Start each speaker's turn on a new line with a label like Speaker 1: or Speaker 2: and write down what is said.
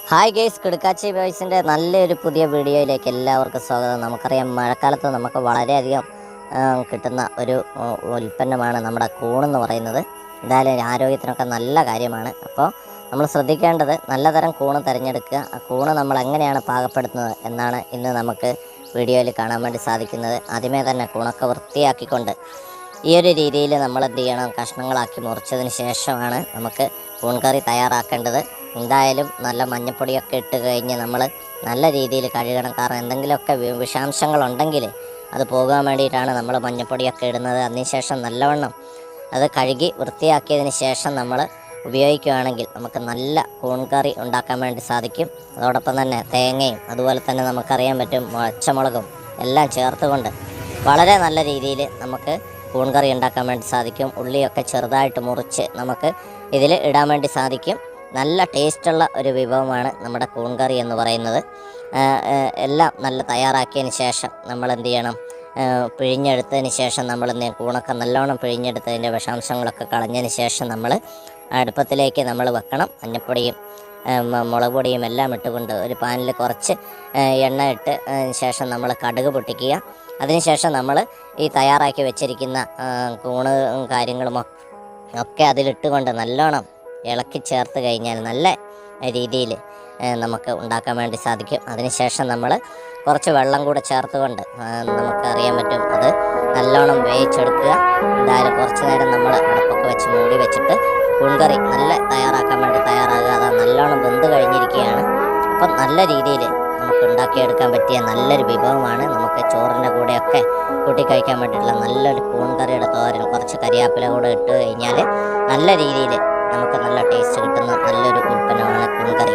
Speaker 1: Hi guys, കിടക്കാച്ചി ബോയ്സിൻ്റെ നല്ലൊരു പുതിയ വീഡിയോയിലേക്ക് എല്ലാവർക്കും സ്വാഗതം. നമുക്കറിയാം, മഴക്കാലത്ത് നമുക്ക് വളരെയധികം കിട്ടുന്ന ഒരു ഉൽപ്പന്നമാണ് നമ്മുടെ കൂണെന്ന് പറയുന്നത്. എന്തായാലും ആരോഗ്യത്തിനൊക്കെ നല്ല കാര്യമാണ്. അപ്പോൾ നമ്മൾ ശ്രദ്ധിക്കേണ്ടത് നല്ല തരം കൂണ് തിരഞ്ഞെടുക്കുക. ആ കൂണ് നമ്മൾ എങ്ങനെയാണ് പാകപ്പെടുത്തുന്നത് എന്നാണ് ഇന്ന് നമുക്ക് വീഡിയോയിൽ കാണാൻ വേണ്ടി സാധിക്കുന്നത്. ആദ്യമേ തന്നെ കൂണൊക്കെ വൃത്തിയാക്കിക്കൊണ്ട് ഈ ഒരു രീതിയിൽ നമ്മൾ എന്ത് ചെയ്യണം, കഷ്ണങ്ങളാക്കി മുറിച്ചതിന് ശേഷമാണ് നമുക്ക് കൂൺ കറി തയ്യാറാക്കേണ്ടത്. എന്തായാലും നല്ല മഞ്ഞപ്പൊടിയൊക്കെ ഇട്ട് കഴിഞ്ഞ് നമ്മൾ നല്ല രീതിയിൽ കഴുകണം. കാരണം എന്തെങ്കിലുമൊക്കെ വിഷാംശങ്ങളുണ്ടെങ്കിൽ അത് പോകാൻ വേണ്ടിയിട്ടാണ് നമ്മൾ മഞ്ഞപ്പൊടിയൊക്കെ ഇടുന്നത്. അതിനുശേഷം നല്ലവണ്ണം അത് കഴുകി വൃത്തിയാക്കിയതിന് ശേഷം നമ്മൾ ഉപയോഗിക്കുകയാണെങ്കിൽ നമുക്ക് നല്ല കൂൺ കറി ഉണ്ടാക്കാൻ വേണ്ടി സാധിക്കും. അതോടൊപ്പം തന്നെ തേങ്ങയും അതുപോലെ തന്നെ നമുക്കറിയാൻ പറ്റും പച്ചമുളകും എല്ലാം ചേർത്തുകൊണ്ട് വളരെ നല്ല രീതിയിൽ നമുക്ക് കൂൺ കറി ഉണ്ടാക്കാൻ വേണ്ടി സാധിക്കും. ഉള്ളിയൊക്കെ ചെറുതായിട്ട് മുറിച്ച് നമുക്ക് ഇതിൽ ഇടാൻ വേണ്ടി സാധിക്കും. നല്ല ടേസ്റ്റുള്ള ഒരു വിഭവമാണ് നമ്മുടെ കൂൺ കറി എന്ന് പറയുന്നത്. എല്ലാം നല്ല തയ്യാറാക്കിയതിന് ശേഷം നമ്മൾ എന്ത് ചെയ്യണം, പിഴിഞ്ഞെടുത്തതിന് ശേഷം നമ്മൾ കൂണൊക്കെ നല്ലോണം പിഴിഞ്ഞെടുത്തതിൻ്റെ വിഷാംശങ്ങളൊക്കെ കളഞ്ഞതിന് ശേഷം നമ്മൾ അടുപ്പത്തിലേക്ക് നമ്മൾ വെക്കണം. മഞ്ഞപ്പൊടിയും മുളക് പൊടിയും എല്ലാം ഇട്ടുകൊണ്ട് ഒരു പാനിൽ കുറച്ച് എണ്ണ ഇട്ട് ശേഷം നമ്മൾ കടുക് പൊട്ടിക്കുക. അതിനുശേഷം നമ്മൾ ഈ തയ്യാറാക്കി വെച്ചിരിക്കുന്ന കൂണ് കാര്യങ്ങളും ഒക്കെ അതിലിട്ടുകൊണ്ട് നല്ലോണം ഇളക്കി ചേർത്ത് കഴിഞ്ഞാൽ നല്ല രീതിയിൽ നമുക്ക് ഉണ്ടാക്കാൻ വേണ്ടി സാധിക്കും. അതിനുശേഷം നമ്മൾ കുറച്ച് വെള്ളം കൂടെ ചേർത്തുകൊണ്ട് നമുക്ക് അറിയാൻ പറ്റും അത് നല്ലോണം വേവിച്ചെടുക്കുക. എന്തായാലും കുറച്ച് നേരം നമ്മൾ അടുപ്പൊക്കെ വെച്ച് മൂടി വെച്ചിട്ട് കൂൺകറി നല്ല തയ്യാറാക്കാൻ വേണ്ടി തയ്യാറാകുക. അത് നല്ലോണം വെന്ത് കഴിഞ്ഞിരിക്കുകയാണ്. അപ്പം നല്ല രീതിയിൽ നമുക്ക് ഉണ്ടാക്കിയെടുക്കാൻ പറ്റിയ നല്ലൊരു വിഭവമാണ്. നമുക്ക് ചോറിൻ്റെ കൂടെയൊക്കെ കൂട്ടി കഴിക്കാൻ വേണ്ടിയിട്ടുള്ള നല്ലൊരു കൂൺ കറിയുടെ തോരൻ, കുറച്ച് കരിയാപ്പില കൂടെ ഇട്ട് കഴിഞ്ഞാൽ നല്ല രീതിയിൽ നമുക്ക് നല്ല ടേസ്റ്റ് കിട്ടുന്ന നല്ലൊരു ഉൽപ്പന്നമാണ് കൂൺ കറി.